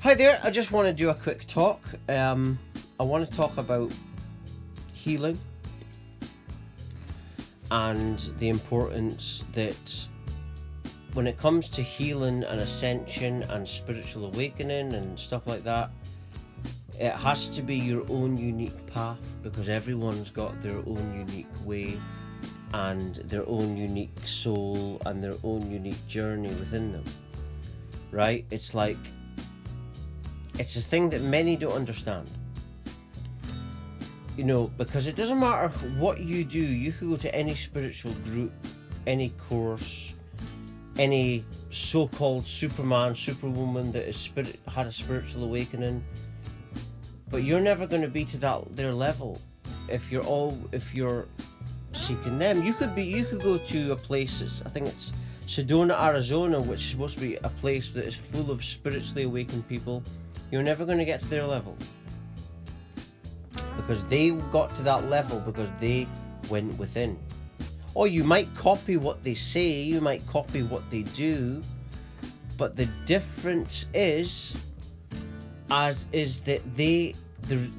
Hi there, I just want to do a quick talk. I want to talk about healing and the importance that when it comes to healing and ascension and spiritual awakening and stuff like that, it has to be your own unique path, because everyone's got their own unique way and their own unique soul and their own unique journey within them, right? It's a thing that many don't understand, because it doesn't matter what you do. You could go to any spiritual group, any course, any so-called Superman, Superwoman that had a spiritual awakening, but you're never going to be to their level if you're seeking them. You could go to places. I think it's Sedona, Arizona, which is supposed to be a place that is full of spiritually awakened people. You're never going to get to their level, because they got to that level because they went within. Or you might copy what they say, you might copy what they do, but the difference is that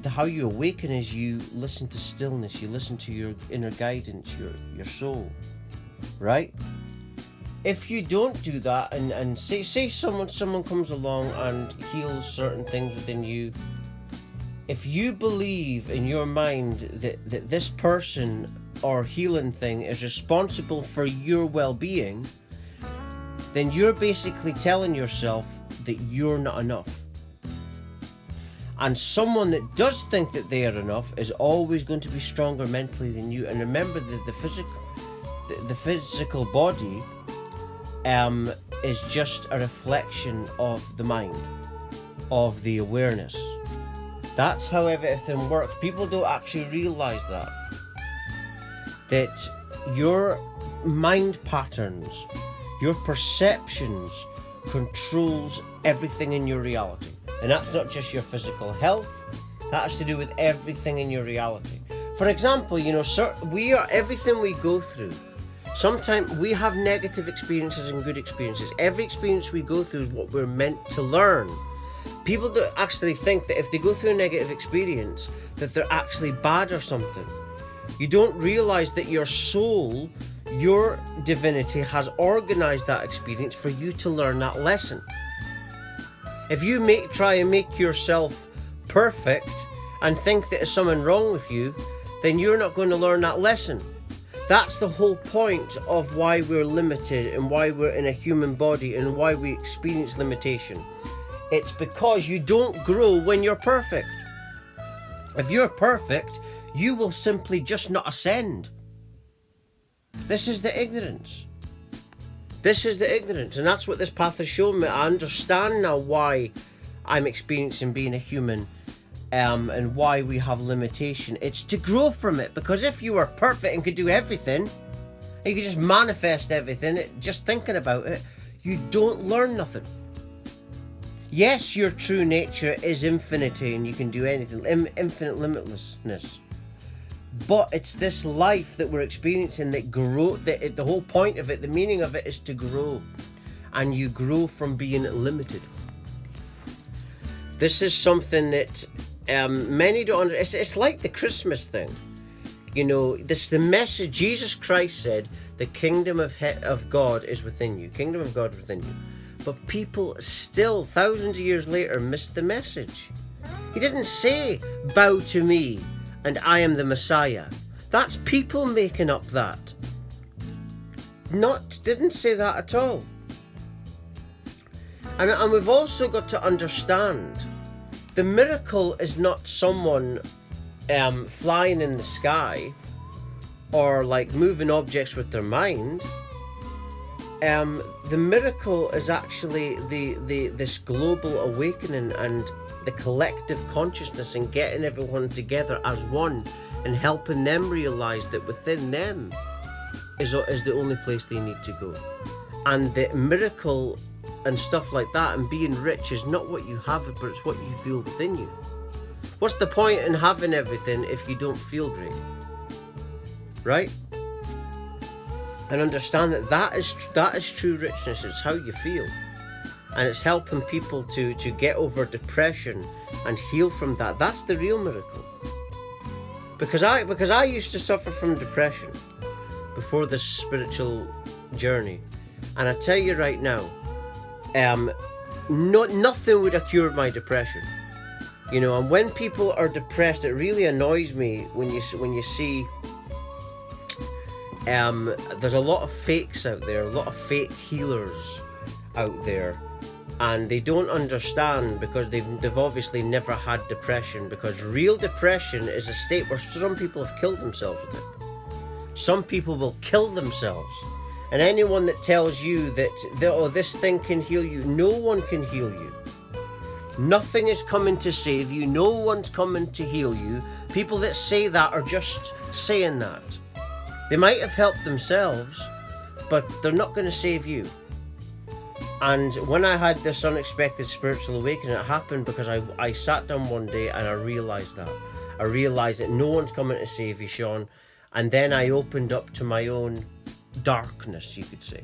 how you awaken is you listen to stillness, you listen to your inner guidance, your soul, right? If you don't do that, and say someone comes along and heals certain things within you, if you believe in your mind that this person or healing thing is responsible for your well-being, then you're basically telling yourself that you're not enough. And someone that does think that they are enough is always going to be stronger mentally than you. And remember that the physical body is just a reflection of the mind, of the awareness. That's how everything works. People don't actually realize that your mind patterns, your perceptions controls everything in your reality. And that's not just your physical health, that has to do with everything in your reality. For example, everything we go through, sometimes we have negative experiences and good experiences. Every experience we go through is what we're meant to learn. People don't actually think that if they go through a negative experience that they're actually bad or something. You don't realize that your soul, your divinity, has organized that experience for you to learn that lesson. If you try and make yourself perfect and think that there's something wrong with you, then you're not going to learn that lesson. That's the whole point of why we're limited and why we're in a human body and why we experience limitation. It's because you don't grow when you're perfect. If you're perfect, you will simply just not ascend. This is the ignorance. And that's what this path has shown me. I understand now why I'm experiencing being a human, and why we have limitation. It's to grow from it, because if you were perfect and could do everything, and you could just manifest everything, just thinking about it, you don't learn nothing. Yes, your true nature is infinity and you can do anything, infinite limitlessness. But it's this life that we're experiencing that the whole point of it, the meaning of it, is to grow. And you grow from being limited. This is something that many don't understand. It's like the Christmas thing. The message. Jesus Christ said, the kingdom of God is within you. Kingdom of God is within you. But people still, thousands of years later, missed the message. He didn't say, bow to me and I am the Messiah. That's people making up that. Didn't say that at all. And we've also got to understand, the miracle is not someone flying in the sky or like moving objects with their mind. The miracle is actually this global awakening and the collective consciousness, and getting everyone together as one and helping them realize that within them is the only place they need to go. And the miracle and stuff like that and being rich is not what you have, but it's what you feel within you. What's the point in having everything if you don't feel great? Right? And understand that is true richness. It's how you feel. and it's helping people to get over depression and heal from that. That's the real miracle. Because I used to suffer from depression before this spiritual journey, and I tell you right now, nothing would have cured my depression. You know, and when people are depressed, it really annoys me when you see there's a lot of fakes out there, a lot of fake healers out there, and they don't understand because they've obviously never had depression, because real depression is a state where some people have killed themselves with it. Some people will kill themselves, and anyone that tells you that this thing can heal you, no one can heal you. Nothing is coming to save you, no one's coming to heal you. People that say that are just saying that. They might have helped themselves, but they're not going to save you. And when I had this unexpected spiritual awakening, it happened because I sat down one day and I realised that. I realised that no one's coming to save you, Sean. And then I opened up to my own darkness, you could say,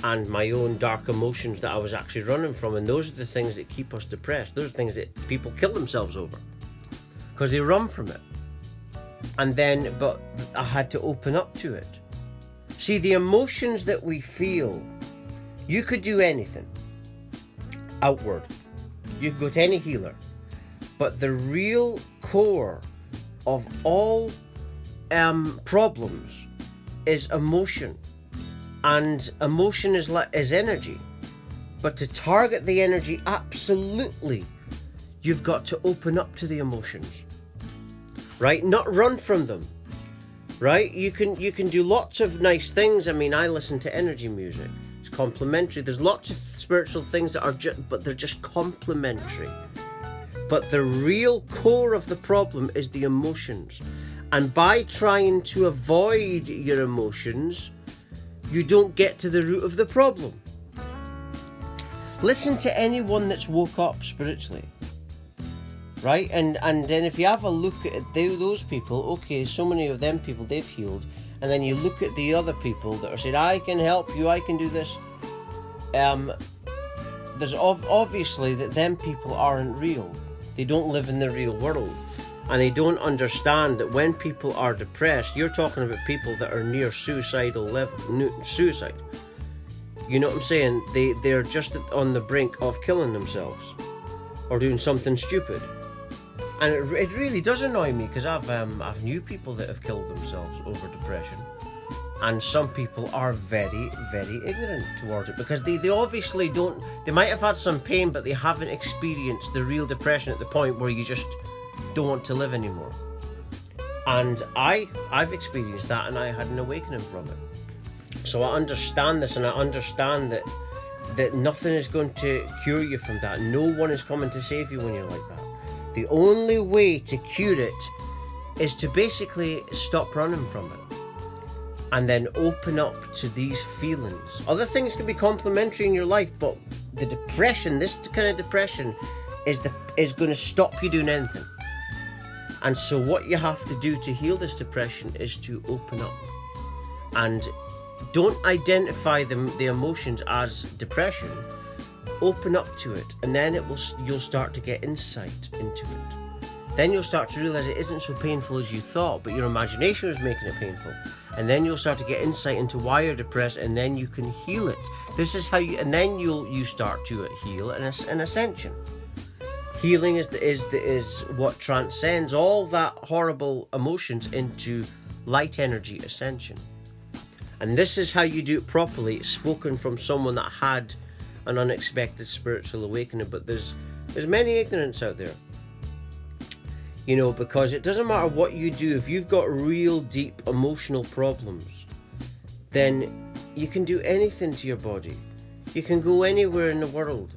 and my own dark emotions that I was actually running from. And those are the things that keep us depressed. Those are things that people kill themselves over because they run from it. And then, but I had to open up to it. See, the emotions that we feel, you could do anything outward. You could go to any healer. But the real core of all problems is emotion. And emotion is energy. But to target the energy, absolutely, you've got to open up to the emotions. Right? Not run from them. Right? You can do lots of nice things. I mean, I listen to energy music. It's complementary. There's lots of spiritual things that are but they're just complementary. But the real core of the problem is the emotions. And by trying to avoid your emotions, you don't get to the root of the problem. Listen to anyone that's woke up spiritually. Right? And then if you have a look at those people, okay, so many of them people, they've healed. And then you look at the other people that are saying, I can help you, I can do this. There's obviously that them people aren't real. They don't live in the real world. And they don't understand that when people are depressed, you're talking about people that are near suicidal level, suicide. You know what I'm saying? They're just on the brink of killing themselves or doing something stupid. And it really does annoy me because I've knew people that have killed themselves over depression, and some people are very, very ignorant towards it because they obviously don't. They might have had some pain, but they haven't experienced the real depression at the point where you just don't want to live anymore. And I've experienced that, and I had an awakening from it. So I understand this, and I understand that nothing is going to cure you from that. No one is coming to save you when you're like that. The only way to cure it is to basically stop running from it and then open up to these feelings. Other things can be complementary in your life, but the depression, this kind of depression, is going to stop you doing anything. And so what you have to do to heal this depression is to open up. And don't identify the emotions as depression. Open up to it, and then you'll start to get insight into it. Then you'll start to realize it isn't so painful as you thought, but your imagination was making it painful. And then you'll start to get insight into why you're depressed, and then you can heal it. This is how and then you start to heal an ascension. Healing is what transcends all that horrible emotions into light energy ascension. And this is how you do it properly, spoken from someone that had an unexpected spiritual awakening. But there's many ignorance out there, you know, because it doesn't matter what you do. If you've got real deep emotional problems, then you can do anything to your body. You can go anywhere in the world,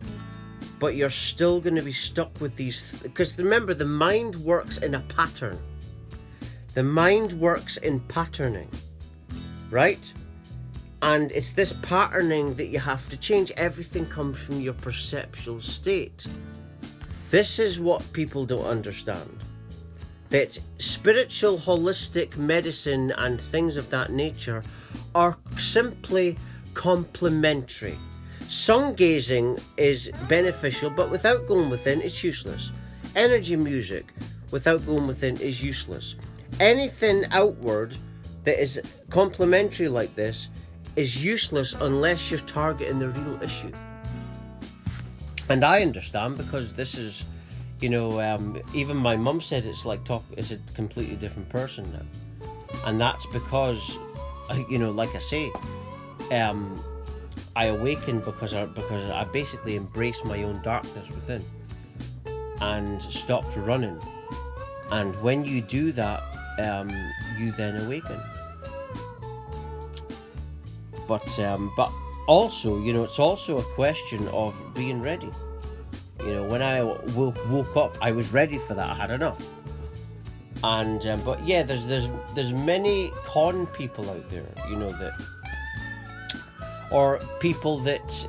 but you're still going to be stuck with these, because remember, the mind works in a pattern. The mind works in patterning, right? And it's this patterning that you have to change. Everything comes from your perceptual state. This is what people don't understand. That spiritual, holistic medicine and things of that nature are simply complementary. Sun gazing is beneficial, but without going within, it's useless. Energy music, without going within, is useless. Anything outward that is complementary like this is useless unless you're targeting the real issue. And I understand, because this is, even my mum said it's a completely different person now. And that's because, like I say, I awakened because I basically embraced my own darkness within and stopped running. And when you do that, you then awaken. But also, it's also a question of being ready. When I woke up, I was ready for that. I had enough. And but yeah, there's many con people out there, that, or people that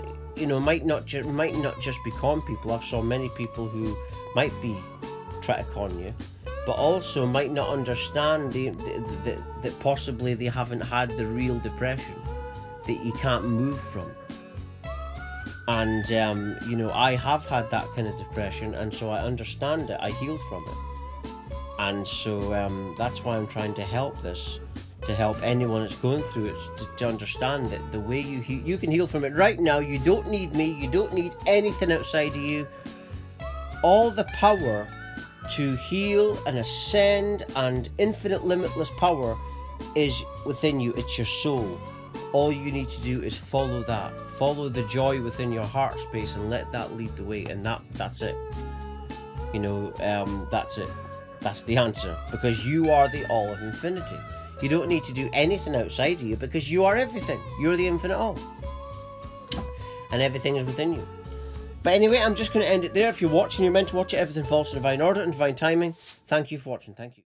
might not just be con people. I've saw many people who might be trying to con you, but also might not understand that possibly they haven't had the real depression that you can't move from. And I have had that kind of depression, and so I understand it. I healed from it, and so that's why I'm trying to help anyone that's going through it, to understand that the way you can heal from it right now. You don't need me. You don't need anything outside of you. All the power to heal and ascend and infinite limitless power is within you. It's your soul. All you need to do is follow that. Follow the joy within your heart space and let that lead the way, and that's it. That's it. That's the answer, because you are the all of infinity. You don't need to do anything outside of you, because you are everything. You're the infinite all, and everything is within you. But anyway, I'm just going to end it there. If you're watching, you're meant to watch it. Everything falls in divine order and divine timing. Thank you for watching. Thank you.